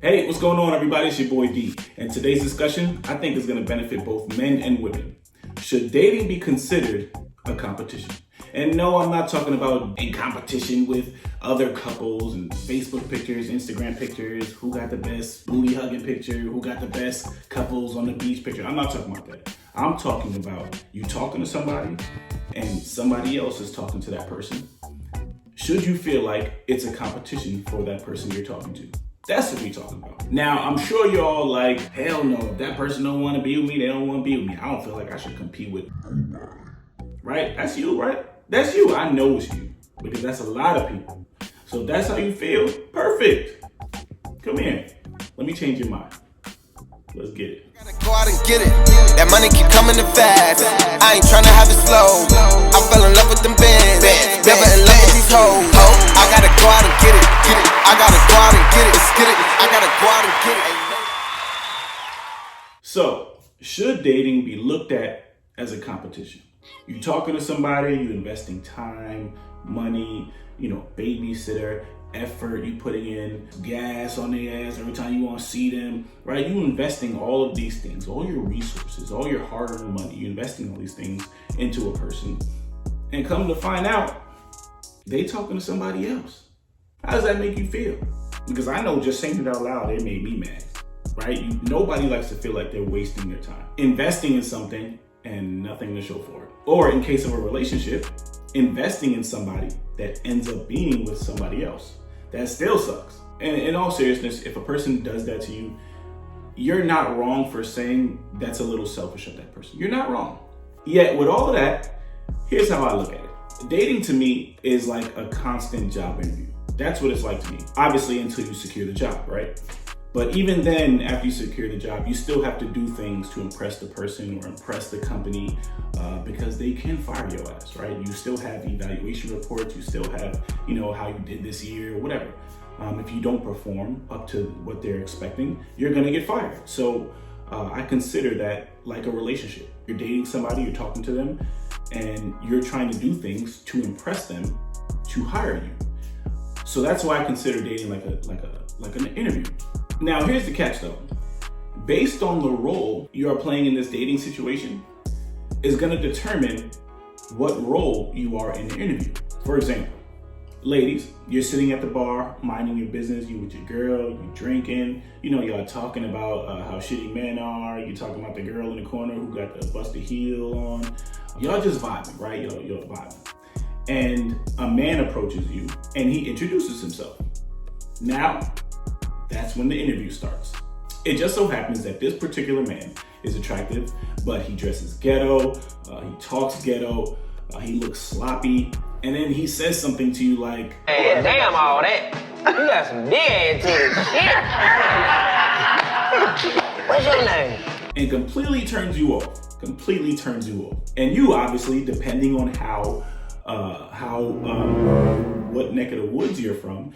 Hey, what's going on, everybody? It's your boy D, and today's discussion I think is going to benefit both men and women. Should dating be considered a competition? And no, I'm not talking about in competition with other couples and Facebook pictures, Instagram pictures, who got the best booty hugging picture, who got the best couples on the beach picture. I'm not talking about that. I'm talking about you talking to somebody and somebody else is talking to that person. Should you feel like it's a competition for that person you're talking to? That's what we're talking about. Now, I'm sure you're all like, hell no, if that person don't want to be with me, they don't want to be with me. I don't feel like I should compete with them. Right? That's you, right? That's you. I know it's you. Because that's a lot of people. So if that's how you feel, perfect. Come here. Let me change your mind. Let's get it. Gotta go out and get it. That money keep coming in fast. I ain't tryna have it slow. I fell in love with them bands. Never in love with these hoes. I gotta go out and get it. I gotta go out and get it. Let's get it. I gotta go out and get it. So, should dating be looked at as a competition? You talking to somebody, you investing time, money, babysitter, effort, you putting in gas on their ass every time you want to see them, right? You investing all of these things, all your resources, all your hard-earned money, you investing all these things into a person, and come to find out, they talking to somebody else. How does that make you feel? Because I know just saying it out loud, it made me mad, right? Nobody likes to feel like they're wasting their time. Investing in something and nothing to show for it. Or in case of a relationship, investing in somebody that ends up being with somebody else. That still sucks. And in all seriousness, if a person does that to you, you're not wrong for saying that's a little selfish of that person. You're not wrong. Yet with all of that, here's how I look at it. Dating to me is like a constant job interview. That's what it's like to me. Obviously until you secure the job, right? But even then, after you secure the job, you still have to do things to impress the person or impress the company because they can fire your ass, right? You still have evaluation reports. You still have, how you did this year or whatever. If you don't perform up to what they're expecting, you're going to get fired. So I consider that like a relationship. You're dating somebody, you're talking to them, and you're trying to do things to impress them to hire you. So that's why I consider dating like an interview. Now, here's the catch though. Based on the role you are playing in this dating situation is going to determine what role you are in the interview. For example, ladies, you're sitting at the bar, minding your business, you with your girl, you drinking, y'all talking about how shitty men are, you talking about the girl in the corner who got the busted heel on. Y'all just vibing, right? Y'all vibing. And a man approaches you and he introduces himself. Now, that's when the interview starts. It just so happens that this particular man is attractive, but he dresses ghetto, he talks ghetto, he looks sloppy, and then he says something to you like, "Hey, damn all that. You got some big ass titties. Shit. What's your name?" And completely turns you off. And you obviously, depending on what neck of the woods you're from,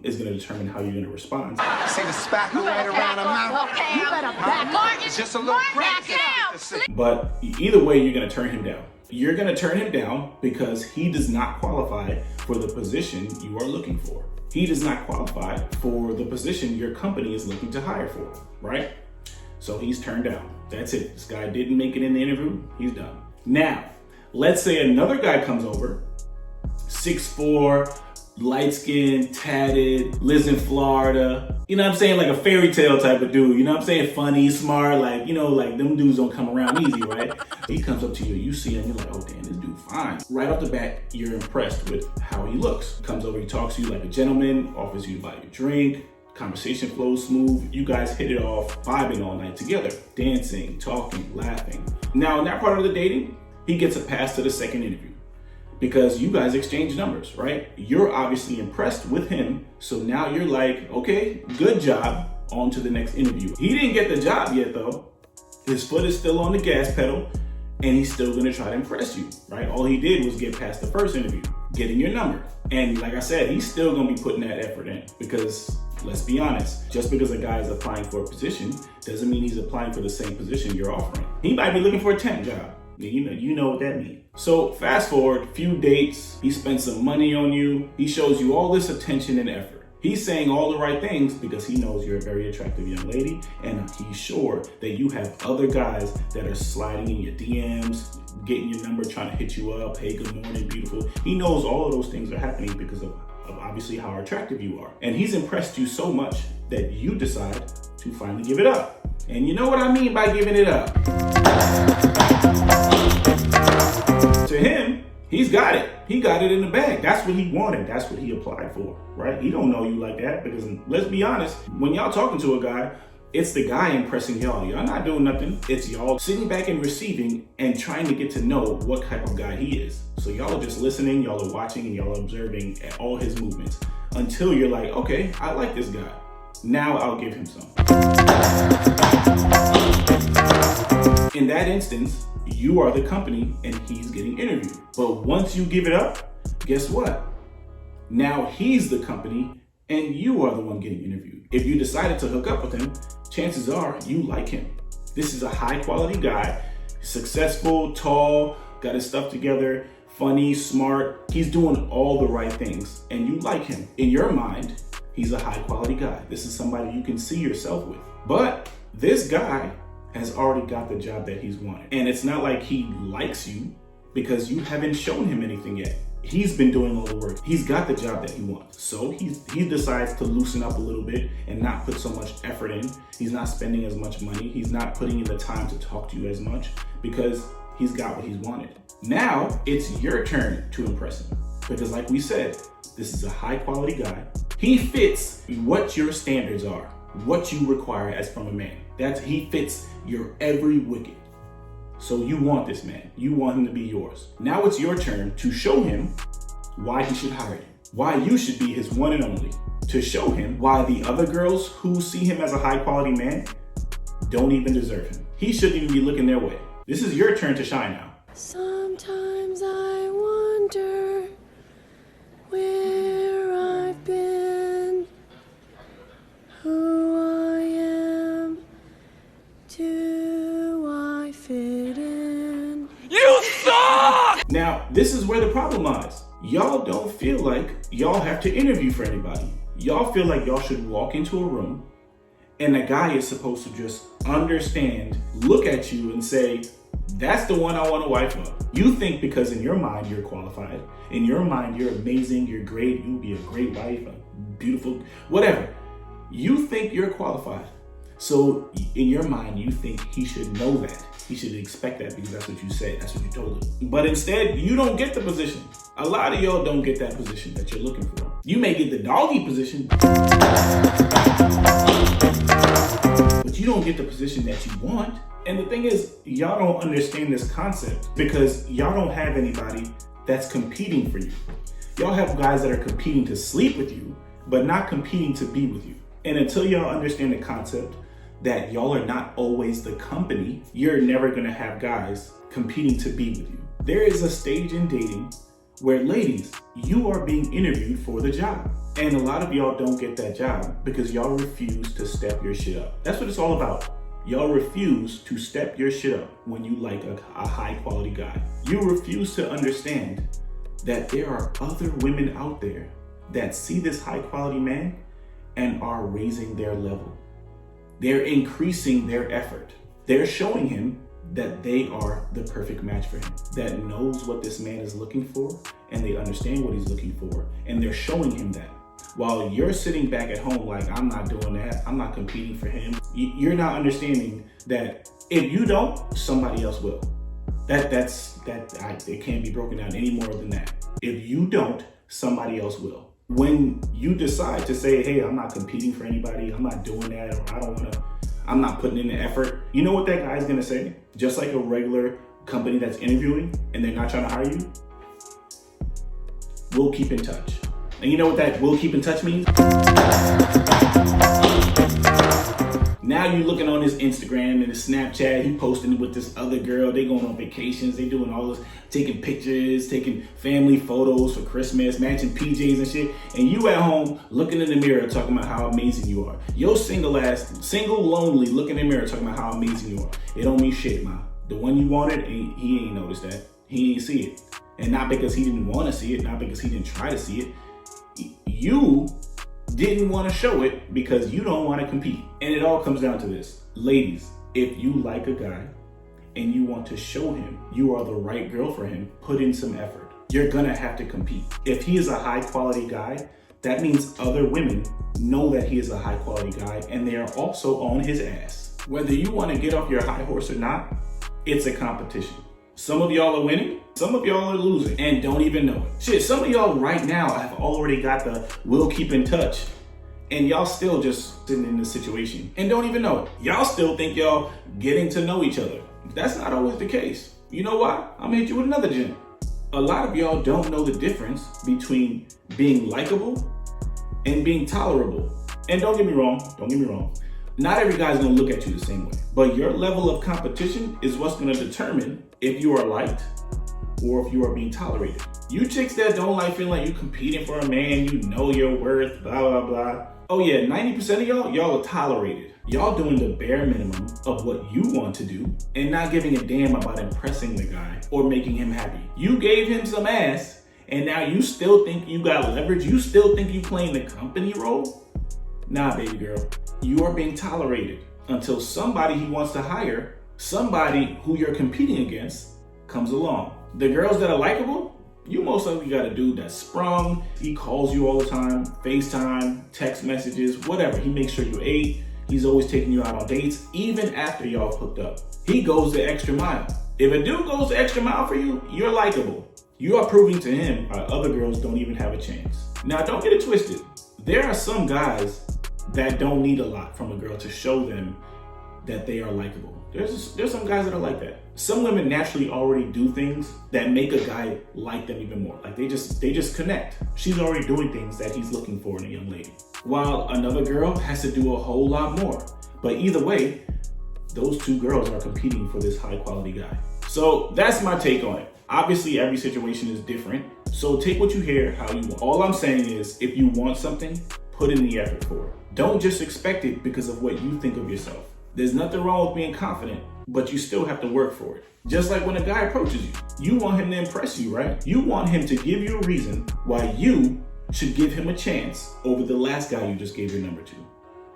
is going to determine how you're going to respond. See the spackle right around her mouth? You better back up. It's just a little crazy. But either way, you're going to turn him down. You're going to turn him down because he does not qualify for the position you are looking for. He does not qualify for the position your company is looking to hire for, right? So he's turned down. That's it. This guy didn't make it in the interview. He's done. Now, let's say another guy comes over, 6'4", light skin, tatted, lives in Florida. You know what I'm saying? Like a fairy tale type of dude. You know what I'm saying? Funny, smart, like them dudes don't come around easy, right? He comes up to you, you see him, you're like, oh damn, this dude fine. Right off the bat, you're impressed with how he looks. Comes over, he talks to you like a gentleman, offers you to buy your drink, conversation flows smooth. You guys hit it off, vibing all night together, dancing, talking, laughing. Now in that part of the dating, he gets a pass to the second interview. Because you guys exchange numbers, right? You're obviously impressed with him. So now you're like, okay, good job. On to the next interview. He didn't get the job yet though. His foot is still on the gas pedal and he's still gonna try to impress you, right? All he did was get past the first interview, getting your number. And like I said, he's still gonna be putting that effort in because let's be honest, just because a guy is applying for a position doesn't mean he's applying for the same position you're offering. He might be looking for a temp job. You know what that means. So fast forward, few dates, he spends some money on you, he shows you all this attention and effort. He's saying all the right things because he knows you're a very attractive young lady, and he's sure that you have other guys that are sliding in your DMs, getting your number, trying to hit you up. Hey, good morning, beautiful. He knows all of those things are happening because of obviously how attractive you are. And he's impressed you so much that you decide to finally give it up. And you know what I mean by giving it up. To him, he's got it. He got it in the bag. That's what he wanted. That's what he applied for, right? He don't know you like that because, let's be honest, when y'all talking to a guy, it's the guy impressing y'all. Y'all not doing nothing. It's y'all sitting back and receiving and trying to get to know what type of guy he is. So y'all are just listening, y'all are watching, and y'all are observing at all his movements until you're like, okay, I like this guy. Now I'll give him some. In that instance, you are the company and he's getting interviewed. But once you give it up, guess what? Now he's the company and you are the one getting interviewed. If you decided to hook up with him, chances are you like him. This is a high quality guy, successful, tall, got his stuff together, funny, smart. He's doing all the right things and you like him. In your mind, he's a high quality guy. This is somebody you can see yourself with. But this guy has already got the job that he's wanted. And it's not like he likes you because you haven't shown him anything yet. He's been doing all the work. He's got the job that he wants. So he decides to loosen up a little bit and not put so much effort in. He's not spending as much money. He's not putting in the time to talk to you as much because he's got what he's wanted. Now it's your turn to impress him. Because like we said, this is a high quality guy. He fits what your standards are, what you require as from a man. He fits your every wicket. So you want this man. You want him to be yours. Now it's your turn to show him why he should hire you, why you should be his one and only, to show him why the other girls who see him as a high quality man don't even deserve him. He shouldn't even be looking their way. This is your turn to shine now. Sometimes I wonder where I've been, who I am, do I fit in? You suck! Now, this is where the problem lies. Y'all don't feel like y'all have to interview for anybody. Y'all feel like y'all should walk into a room and the guy is supposed to just understand, look at you and say, that's the one I want a wife of. You think because in your mind you're qualified, in your mind you're amazing, you're great, you'll be a great wife, a beautiful, whatever. You think you're qualified. So in your mind, you think he should know that. He should expect that because that's what you said, that's what you told him. But instead, you don't get the position. A lot of y'all don't get that position that you're looking for. You may get the doggy position, but you don't get the position that you want. And the thing is, y'all don't understand this concept because y'all don't have anybody that's competing for you. Y'all have guys that are competing to sleep with you, but not competing to be with you. And until y'all understand the concept that y'all are not always the company, you're never gonna have guys competing to be with you. There is a stage in dating where, ladies, you are being interviewed for the job. And a lot of y'all don't get that job because y'all refuse to step your shit up. That's what it's all about. Y'all refuse to step your shit up when you like a high quality guy. You refuse to understand that there are other women out there that see this high quality man and are raising their level. They're increasing their effort. They're showing him that they are the perfect match for him, that knows what this man is looking for and they understand what he's looking for, and they're showing him that. While you're sitting back at home like, I'm not doing that, I'm not competing for him, you're not understanding that if you don't, somebody else will. It can't be broken down any more than that. If you don't, somebody else will. When you decide to say, hey, I'm not competing for anybody, I'm not doing that, or I'm not putting in the effort, you know what that guy's gonna say? Just like a regular company that's interviewing and they're not trying to hire you, we'll keep in touch. And you know what that we'll keep in touch means? Now you're looking on his Instagram and his Snapchat, he posting with this other girl, they going on vacations, they doing all this, taking pictures, taking family photos for Christmas, matching PJs and shit, and you at home looking in the mirror talking about how amazing you are. You're single, lonely, looking in the mirror talking about how amazing you are. It don't mean shit, ma. The one you wanted, he ain't noticed that. He ain't see it. And not because he didn't want to see it, not because he didn't try to see it. You didn't want to show it because you don't want to compete. And it all comes down to this. Ladies, if you like a guy and you want to show him you are the right girl for him, put in some effort. You're gonna have to compete. If he is a high quality guy, that means other women know that he is a high quality guy and they are also on his ass. Whether you want to get off your high horse or not, it's a competition. Some of y'all are winning, some of y'all are losing and don't even know it. Shit, some of y'all right now have already got the we'll keep in touch and y'all still just sitting in this situation and don't even know it. Y'all still think y'all getting to know each other. That's not always the case. You know why? I'm gonna hit you with another gem. A lot of y'all don't know the difference between being likable and being tolerable. And don't get me wrong, not every guy's gonna look at you the same way, but your level of competition is what's gonna determine if you are liked or if you are being tolerated. You chicks that don't like feeling like you competing for a man, you know your worth, blah, blah, blah. Oh yeah, 90% of y'all are tolerated. Y'all doing the bare minimum of what you want to do and not giving a damn about impressing the guy or making him happy. You gave him some ass and now you still think you got leverage? You still think you playing the company role? Nah, baby girl. You are being tolerated until somebody he wants to hire, somebody who you're competing against, comes along. The girls that are likable, you most likely got a dude that's sprung. He calls you all the time, FaceTime, text messages, whatever. He makes sure you ate. He's always taking you out on dates, even after y'all hooked up. He goes the extra mile. If a dude goes the extra mile for you, you're likable. You are proving to him why other girls don't even have a chance. Now, don't get it twisted. There are some guys that don't need a lot from a girl to show them that they are likable. There's some guys that are like that. Some women naturally already do things that make a guy like them even more. Like they just connect. She's already doing things that he's looking for in a young lady. While another girl has to do a whole lot more. But either way, those two girls are competing for this high quality guy. So that's my take on it. Obviously, every situation is different. So take what you hear how you want. All I'm saying is if you want something, put in the effort for it. Don't just expect it because of what you think of yourself. There's nothing wrong with being confident, but you still have to work for it. Just like when a guy approaches you, you want him to impress you, right? You want him to give you a reason why you should give him a chance over the last guy you just gave your number to.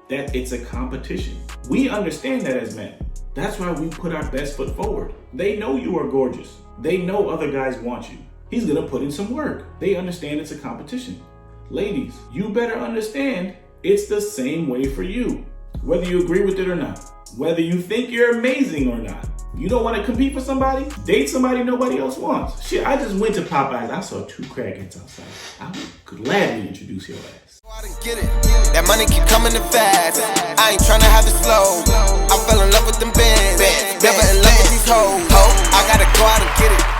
That it's a competition. We understand that as men. That's why we put our best foot forward. They know you are gorgeous. They know other guys want you. He's gonna put in some work. They understand it's a competition. Ladies, you better understand it's the same way for you. Whether you agree with it or not, whether you think you're amazing or not, you don't want to compete for somebody? Date somebody nobody else wants. Shit, I just went to Popeyes. I saw 2 crackheads outside. I would gladly introduce your ass. Go out and get it. That money keep coming in fast. I ain't tryna have it slow. I fell in love with them bands. Never in love with these hoes. I gotta go out and get it.